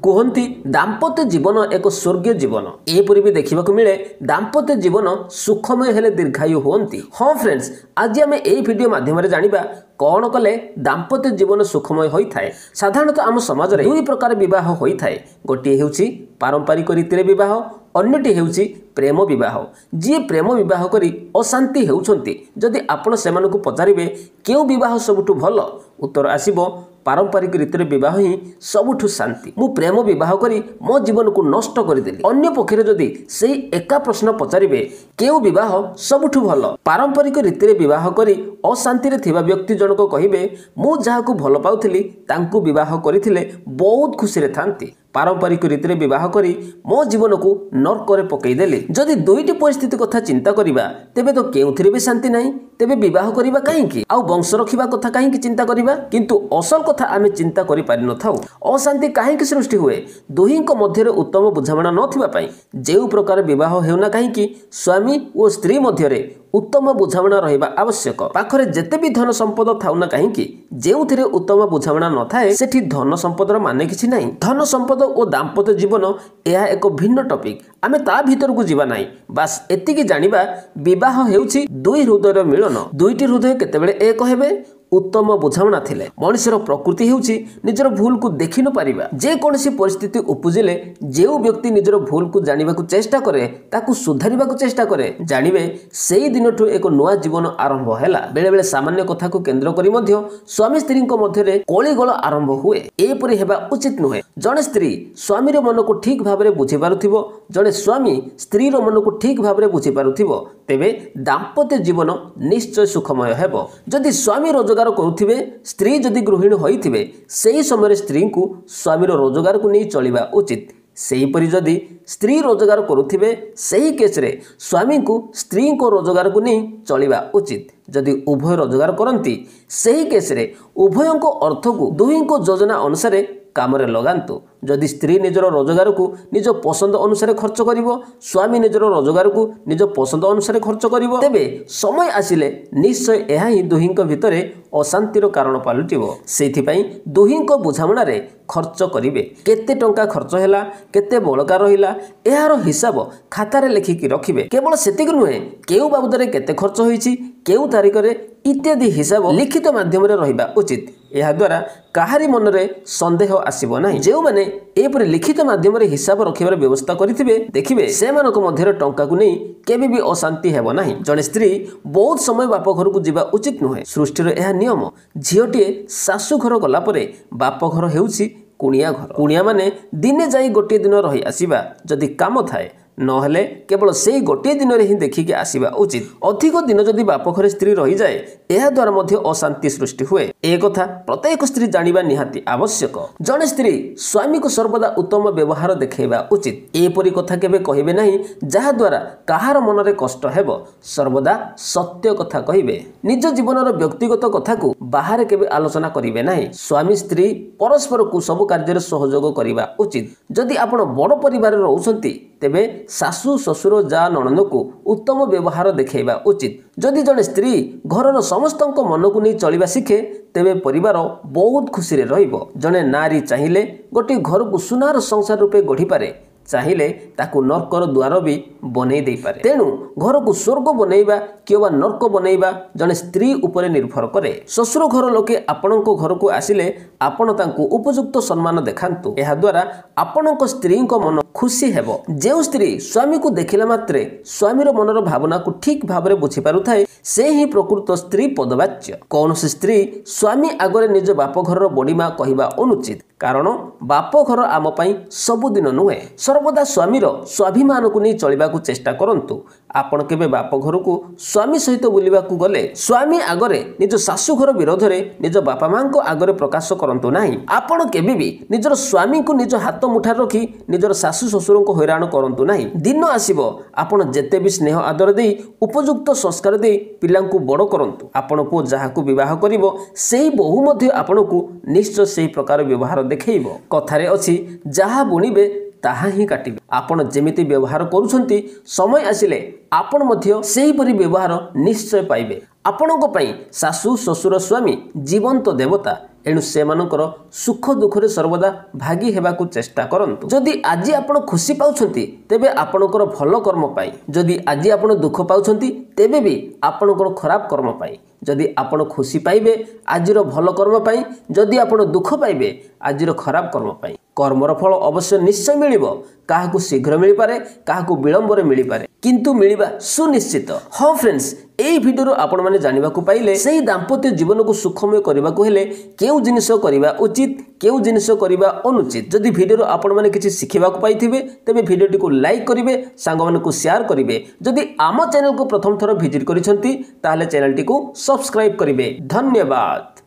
कहती दाम्पत्य जीवन एक स्वर्गीय जीवन एपरी भी देखा मिले दाम्पत्य जीवन सुखमय हेले दीर्घायु होती। हाँ फ्रेंड्स, आज आम यही वीडियो माध्यम जानिबा कौन कले दाम्पत्य जीवन सुखमय होता है। साधारणतः आम समाज में दुई प्रकार विवाह होता है। गोटे होउछि पारंपरिक रीति विवाह, अन्यटी होउछि प्रेम विवाह। जी प्रेम विवाह करी अशांति होउछंती जदि आपण सेमानकु पचारिबे केउ विवाह सबुठु भल, उत्तर आसीबो पारंपरिक रीति विवाह ही सबुठु शांति। मु प्रेम विवाह करी मो जीवन को नष्ट करदेली। अन्य पक्षरे जदि सेही एका प्रश्न पचारिबे केउ विवाह सबुठु भल, पारंपरिक रीति विवाह करी अशांति रे थिबा व्यक्ति जनक कहिबे मु जाहाकु भल पाउथिली तांकु विवाह करिथिले बहुत खुशी रे थांती। पारंपरिक रीति विवाह करी मो जीवन को नरकरे पकईदेली। जदि दुईटी परिस्थिति कथा चिंता करिबा तेबे तो केउथिरे भी शांति नहीं, तेबे विवाह करिबा काहेकि? आउ वंश रखिबा कथा काहेकि चिंता करिबा? किंतु असल कथा आमे चिंता करि पारि न थाउ। अशांति काहेकि सृष्टि हुए? दुहींको मध्यरे उत्तम बुझामणा नथिबा पई। जेउ प्रकार विवाह हेउना काहेकि स्वामी और स्त्री मध्यरे उत्तम बुझामणा रहिबा आवश्यक। पाखरे जेते भी धन संपद थाउना काहेकि जेउथिरे उत्तम बुझामणा न थाए सेठी धन संपदर माने किछि नाही। धन संपद और दाम्पत्य जीवन यह एक भिन्न टॉपिक, आमे ता भीतर को जीवा नाही। बास एतिकी जानिबा विवाह हेउछि दुई हृदयर मिलन। दुईटी हृदय केतेबेले एक हेबे उत्तम बुझामणा थिले। मनुष्यर प्रकृति हेउछि निजर भूल को देखि न पारिबा। जे कोनसी परिस्थिति उपजिले जेउ व्यक्ति निजर भूल को जानिबा को चेष्टा करे, ताकू सुधारिबा को चेष्टा करे, जानिबे सेही दिनठु एक नुआ जीवन आरंभ हैला। बेले बेले सामान्य कथा को केंद्र करी मध्य स्वामी स्त्री को मध्यरे कलिगोल आरंभ हुए। एपरि हेबा उचित नुहे। जणे स्त्री स्वामीर मन को ठीक भाबरे बुझि पारुथिबो, जणे स्वामी स्त्रीर मन को ठीक भाबरे बुझि पारुथिबो, तेबे दाम्पत्य जीवन निश्चय सुखमय हेबो। जदि स्वामी रोजगार करुथिबे, स्त्री जदि गृहिणी होइथिबे, सेही समय स्त्री को स्वामीर रोजगार को नहीं चलिबा उचित। सेहीपरि जदि स्त्री रोजगार करुथिबे, सेही केस रे स्वामी को स्त्री को रोजगार को नहीं चलिबा उचित। जदि उभय रोजगार करंती, सेही केस रे उभयों को अर्थ को दुहीं को योजना अनुसार काम रे लगांतु। जदि स्त्री निजर रोजगार को निज पसंद अनुसार खर्च करिवो, स्वामी निजर रोजगार को निज पसंद अनुसार खर्च करिवो, तेबे समय आसिले निश्चय यह ही दुहींक भितरे अशांतिर कारण पालटिवो। सेथिपई दुहींक बुझामणा रे खर्च करिवे। केते टंका खर्च हैला, केते बळका रहिला, एहार हिसाब खातारे लेखिकी रखिबे। केवल सेतिक नुहे, केउ बाबदरे केते खर्च होईछि, केउ तारिख रे इत्यादि हिसाब लिखित माध्यम रे रहिबा उचित। एहा द्वारा काहारी मन रे संदेह आसीबो नाही। जेउ माने एपरि लिखित माध्यम रे हिसाब रखिबार व्यवस्था करिथिबे, देखिबे सेमानक मध्यरे टंका को नहीं केबे भी अशांति हेबो नाही। जणे स्त्री बहुत समय बाप घर को जिबा उचित नुहे। सृष्टिर एहा नियम। झियोटिए सासु घर गला परे बाप घर हेउछि कुणिया घर। कुणिया माने दिने जाई गोटे दिन रही आसीबा, जदि काम थाए नहले केवल से गोटे दिन ही देखिकी आसीबा उचित। अधिक दिन जदि बाप घरे स्त्री रही जाए, एहा द्वारा मध्य अशांति सृष्टि हुए। ए कथा प्रत्येक स्त्री जानिबा निहाती आवश्यक। जणे स्त्री स्वामी को सर्वदा उत्तम व्यवहार देखैबा उचित। एपरि कथा केबे कहिबे नाही जहा द्वारा काहार मनरे कष्ट हेबो। सर्वदा सत्य कथा कहिबे। निज जीवनर व्यक्तिगत कथा को बाहर केबे आलोचना करिवे नाही। स्वामी स्त्री परस्पर को सब कार्य सहयोग करिबा उचित। जदि आपण बड़ परिवार रहउछंती, तेबे सासु ससुर जा नणंद को उत्तम व्यवहार देखैबा उचित। जदि जड़े स्त्री घरर समस्त मन को नहीं चलिबा शिखे, तेबे परिवार बहुत खुशी रे रहिबो। जड़े नारी चाहिए गोटे घर को सुनार संसार रूपे गढ़ी पारे, चाहिए ताकू नर्कर द्वार भी बनै दे पारे। तेणु घर को स्वर्ग बनैबा किबा नर्क बनैबा जड़े स्त्री उपरे निर्भर करे। ससुर घर लोके आपणको घर को आसिले आपण तांकू उपयुक्त सम्मान देखांतु। एहा द्वारा आपणको स्त्री को मन खुशी हेबो। जेउ स्त्री स्वामी को देखिला मात्रे स्वामीर मनर भावना को ठीक भाबरे बुझी पारुथाए, से ही प्रकृत स्त्री पदवाच्य। कौनसी स्त्री स्वामी आगरे निज बाप घर बड़ीमा कहिबा अनुचित, कारण बाप घर आम पई सबुदिन नुहे। सर्वदा स्वामीर स्वाभिमान को नहीं चलिबा को चेष्टा करंतु। आपण केबे बाप घर को स्वामी सहित बुलिबा को गले स्वामी आगरे निज सासु घर विरोध रे निज बापा मां को आगरे प्रकाश करंतु नाही। आपण केबे भी निजर स्वामी को निज हाथ मुठा रखी निजर सासु ससुर को हैरान करंतु नाही। दिन आसीबो आपण जेते भी स्नेह आदर देई उपयुक्त संस्कार देई पिलांकु बड़ करंतु। आपण को जाहाकु विवाह करिवो सेही बहु मध्ये आपण को निश्चय सेही प्रकार व्यवहार देखैबो। कथारे अछि जाहा बुनिबे ताहा ही काटिबे। आपण जेमिति व्यवहार करूछंती, समय आसिले आपण मध्य सेही परि व्यवहार निश्चय पाइबे। आपणको पई सासु ससुर स्वामी जीवंत देवता। एणु सेमानकर सुख दुखरे सर्वदा भागी हेबाकु चेष्टा करंतु। जदि आज आपण खुशी पाउछंती तेबे आपणकर भल कर्म पाई, जदि आज आपण दुख पाउछंती तेबे भी आपणकर खराब कर्म पाई। जदि आपण खुशी पाइबे आजिर भल कर्म पाई, जदि आपण दुख पाइबे आजिर खराब कर्म पाई। कर्मर फल अवश्य निश्चय मिलिबो, काहाकु शीघ्र मिल पारे, काहाकु विलंबरे मिल पारे, किंतु मिलिबा सुनिश्चित। हाँ फ्रेंड्स, एई भिडियो आपण माने जानिबाकु पाइले सेही दाम्पत्य जीवन को सुखमय करबाकु हेले केउ जिनिस करिबा उचित, केउ जिनिस करिबा अनुचित। जदि भिडियो आपण माने किछि सिखिबाकु पाइथिबे तेबे भिडियोटी को लाइक करिवे, सांग मानकु शेयर करिवे। जदि आम चैनल को प्रथम थर विजिट करिसंती ताहले चैनलटी को सब्सक्राइब करिवे। धन्यवाद।